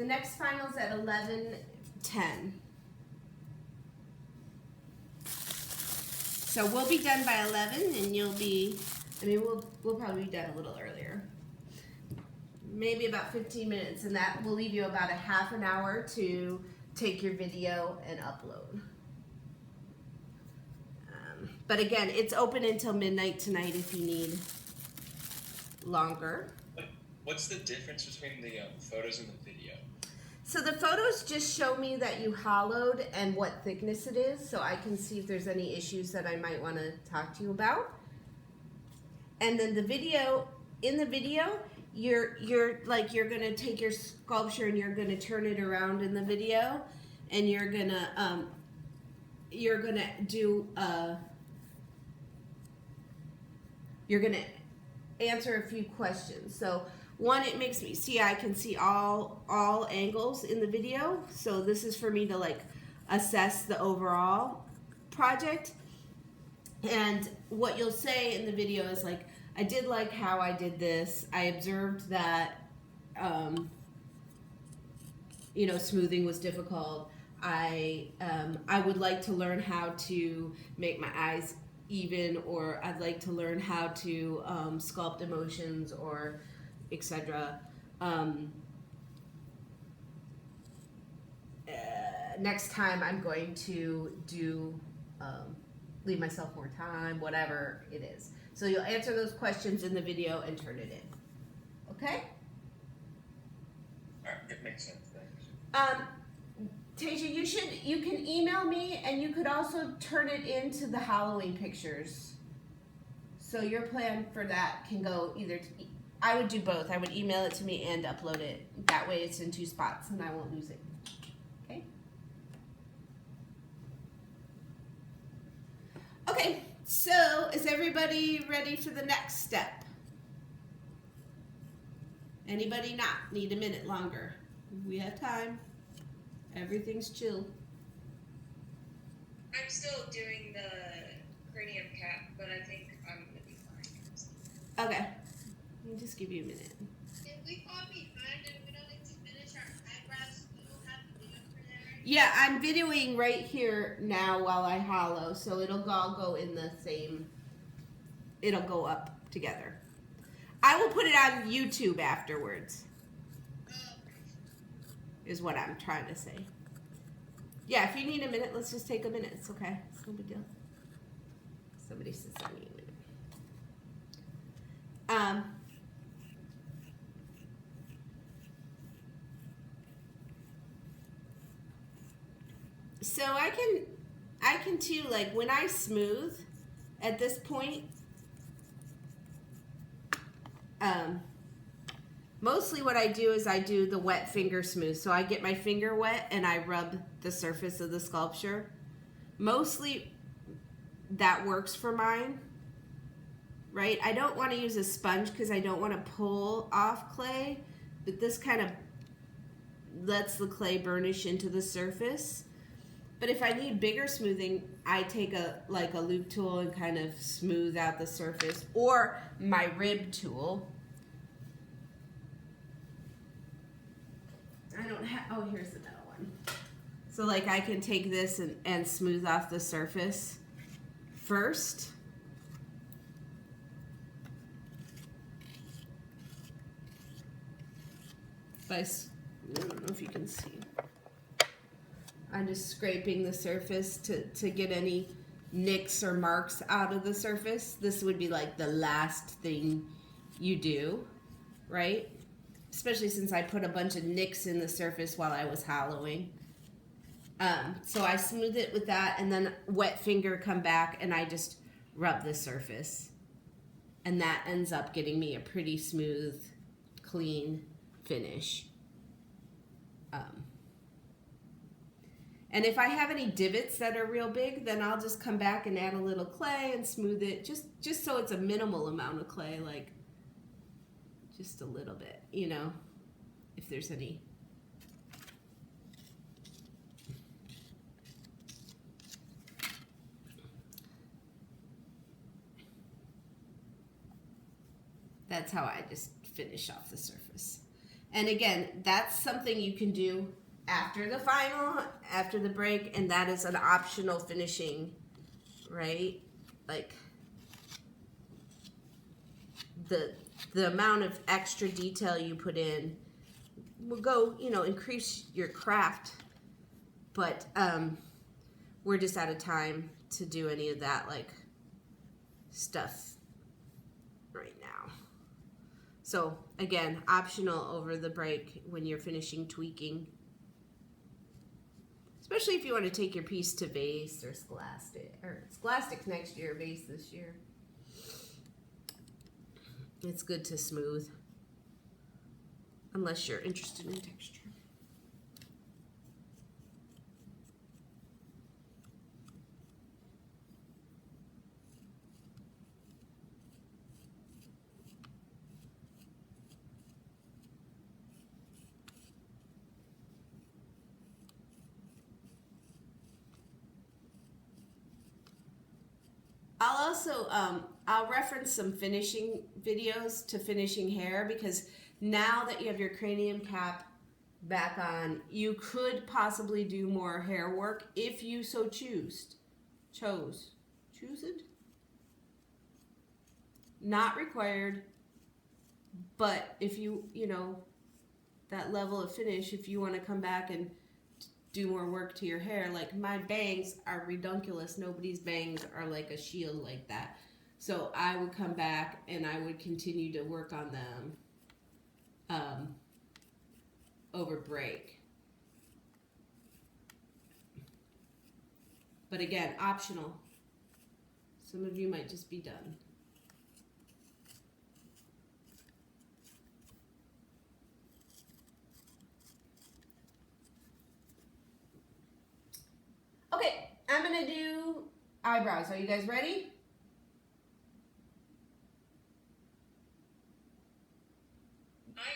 The next final's at 11:10. So we'll be done by 11, and you'll be. I mean, we'll probably be done a little earlier. Maybe about 15 minutes, and that will leave you about a half an hour to take your video and upload. But again, it's open until midnight tonight if you need longer. What's the difference between the photos and the video? So the photos just show me that you hollowed and what thickness it is, so I can see if there's any issues that I might want to talk to you about. And then the video, in the video, you're gonna take your sculpture and you're gonna turn it around in the video, and you're gonna do you're gonna answer a few questions. So one, it makes me see, I can see all angles in the video. So this is for me to like assess the overall project. And what you'll say in the video is like, I did like how I did this. I observed that, you know, smoothing was difficult. I would like to learn how to make my eyes even, or I'd like to learn how to sculpt emotions, or etc. Next time I'm going to do leave myself more time, whatever it is. So you'll answer those questions in the video and turn it in. Okay? All right, it makes sense. Thanks. Tasia, you can email me, and you could also turn it into the Halloween pictures. So your plan for that can go either to, I would do both. I would email it to me and upload it. That way it's in 2 spots and I won't lose it. Okay? Okay, so is everybody ready for the next step? Anybody not need a minute longer? We have time. Everything's chill. I'm still doing the cranium cap, but I think I'm gonna be fine. Okay. I'll just give you a minute. If we fall behind and we don't need to finish our eyebrows, we don't have to do it for that. Yeah, I'm videoing right here now while I hollow, so it'll all go in the same, it'll go up together. I will put it on YouTube afterwards, is what I'm trying to say. Yeah, if you need a minute, let's just take a minute. It's okay. It's no big deal. Somebody says I need a minute. So I can too, like when I smooth at this point, mostly what I do is I do the wet finger smooth. So I get my finger wet and I rub the surface of the sculpture. Mostly that works for mine, right? I don't want to use a sponge because I don't want to pull off clay, but this kind of lets the clay burnish into the surface. But if I need bigger smoothing, I take a loop tool and kind of smooth out the surface, or my rib tool. I don't have, oh, here's the metal one. So like I can take this and smooth off the surface first. I don't know if you can see. I'm just scraping the surface to get any nicks or marks out of the surface. This would be like the last thing you do, right? Especially since I put a bunch of nicks in the surface while I was hollowing. So I smooth it with that, and then wet finger come back and I just rub the surface. And that ends up getting me a pretty smooth, clean finish. And if I have any divots that are real big, then I'll just come back and add a little clay and smooth it, just so it's a minimal amount of clay, like just a little bit, you know, if there's any. That's how I just finish off the surface. And again, that's something you can do after the final, after the break, and that is an optional finishing, right? Like the amount of extra detail you put in will go, you know, increase your craft. But we're just out of time to do any of that like stuff right now. So again, optional over the break when you're finishing tweaking. Especially if you want to take your piece to vase or Scholastic. Or Scholastic's next year, vase this year. It's good to smooth. Unless you're interested in texture. I'll also, I'll reference some finishing videos to finishing hair because now that you have your cranium cap back on, you could possibly do more hair work if you so choose. Choose it? Not required, but if you know, that level of finish, if you want to come back and do more work to your hair, like my bangs are redunculous. Nobody's bangs are like a shield like that. So I would come back and I would continue to work on them over break. But again, optional. Some of you might just be done. Okay, I'm gonna do eyebrows. Are you guys ready?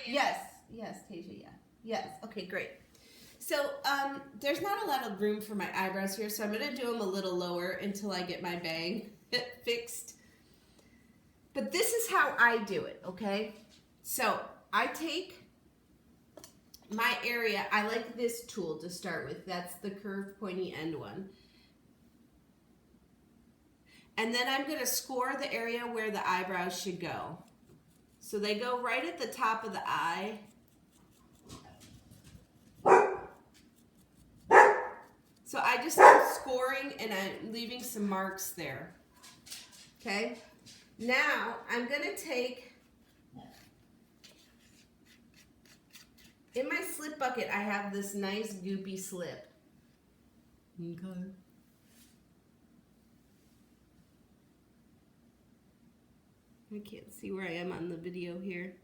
Yes, Tasia, yeah. Yes, okay, great. So there's not a lot of room for my eyebrows here, so I'm gonna do them a little lower until I get my bang fixed. But this is how I do it, okay? So I take my area, I like this tool to start with. That's the curved pointy end one. And then I'm going to score the area where the eyebrows should go. So they go right at the top of the eye. So I just am scoring and I'm leaving some marks there. Okay? Now I'm going to take, in my slip bucket, I have this nice goopy slip. Okay. I can't see where I am on the video here.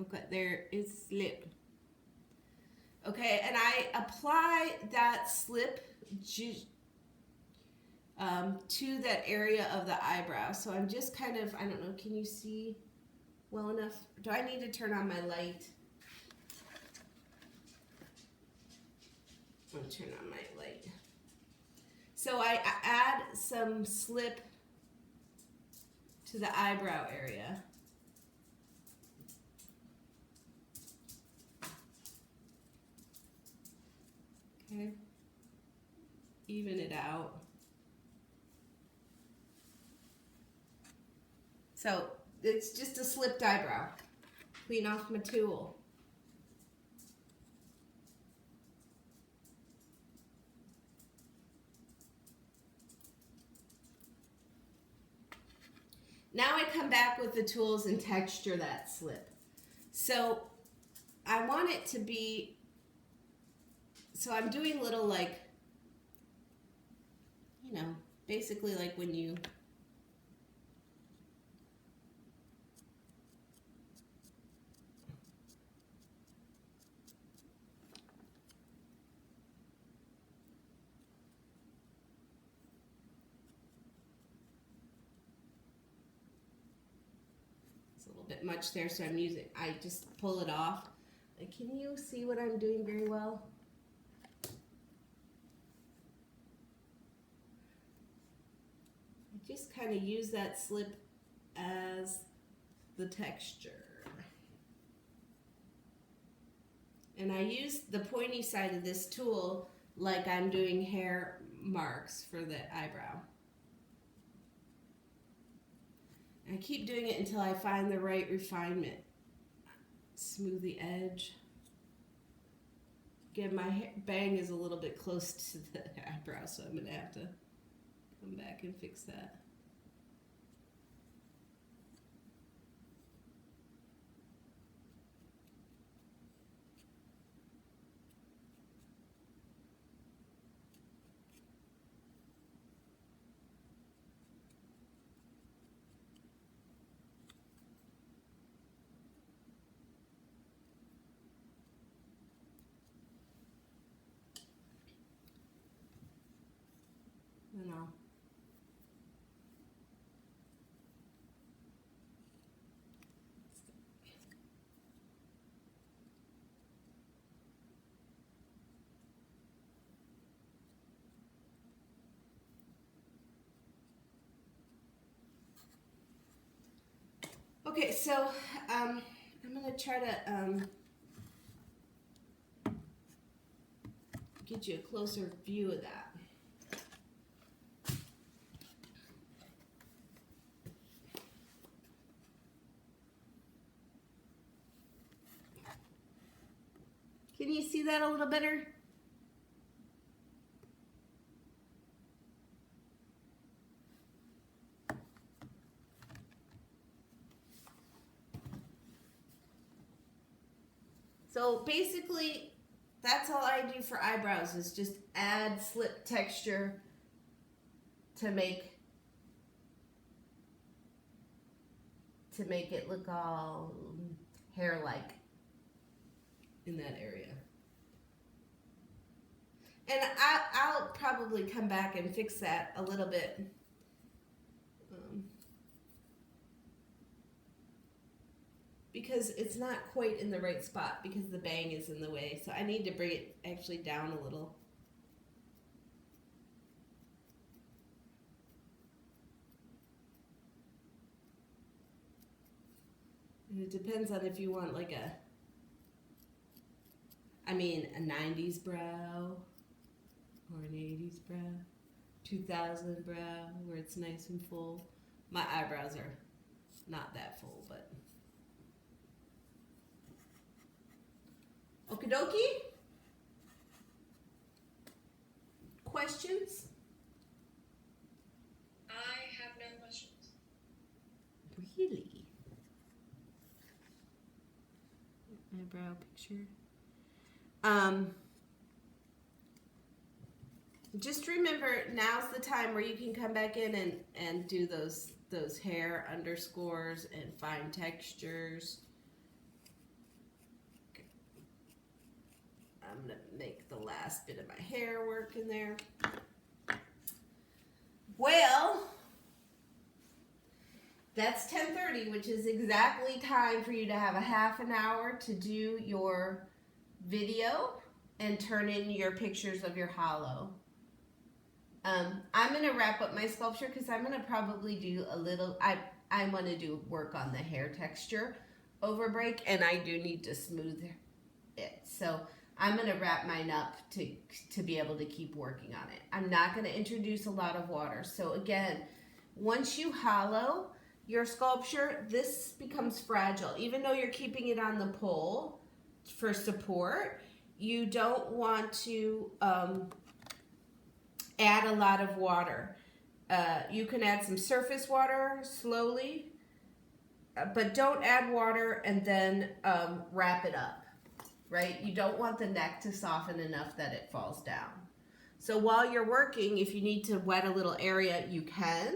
Okay, there is slip. Okay, and I apply that slip to that area of the eyebrow. So I'm just kind of, I don't know, can you see well enough? Do I need to turn on my light? I'm going to turn on my light. So I add some slip to the eyebrow area. Okay. Even it out. So it's just a slipped eyebrow. Clean off my tool. Now I come back with the tools and texture that slip. So I want it to be, so I'm doing little like, you know, basically like when you, it's a little bit much there, so I'm using, I just pull it off. Can you see what I'm doing very well? I just kind of use that slip as the texture. And I use the pointy side of this tool like I'm doing hair marks for the eyebrow. I keep doing it until I find the right refinement. Smooth the edge. Again, my bang is a little bit close to the eyebrow, so I'm going to have to come back and fix that. And I'll okay, so I'm going to try to get you a closer view of that. Can you see that a little better? So basically, that's all I do for eyebrows is just add slip texture to make it look all hair-like in that area. And I'll probably come back and fix that a little bit. Because it's not quite in the right spot because the bang is in the way. So I need to bring it actually down a little. And it depends on if you want like a 90s brow or an 80s brow, 2000 brow where it's nice and full. My eyebrows are not that full, but okie dokie. Questions? I have no questions. Really? Eyebrow picture. Just remember, now's the time where you can come back in and do those hair underscores and fine textures. I'm gonna make the last bit of my hair work in there. Well, that's 10:30, which is exactly time for you to have a half an hour to do your video and turn in your pictures of your hollow. I'm going to wrap up my sculpture because I'm going to probably do a little, I want to do work on the hair texture over break, and I do need to smooth it. So I'm going to wrap mine up to be able to keep working on it. I'm not going to introduce a lot of water. So again, once you hollow your sculpture, this becomes fragile. Even though you're keeping it on the pole for support, you don't want to add a lot of water. You can add some surface water slowly, but don't add water and then wrap it up, right? You don't want the neck to soften enough that it falls down. So while you're working, if you need to wet a little area, you can,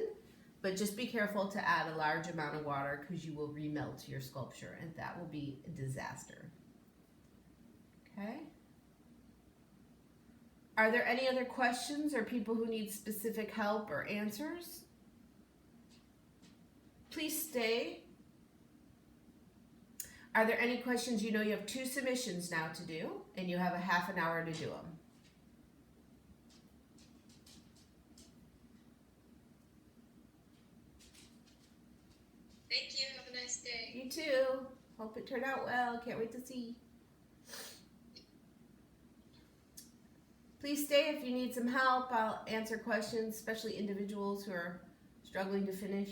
but just be careful to add a large amount of water because you will remelt your sculpture and that will be a disaster. Okay? Are there any other questions or people who need specific help or answers? Please stay. Are there any questions? You know you have 2 submissions now to do, and you have a half an hour to do them. Thank you. Have a nice day. You too. Hope it turned out well. Can't wait to see. you need some help, I'll answer questions, especially individuals who are struggling to finish.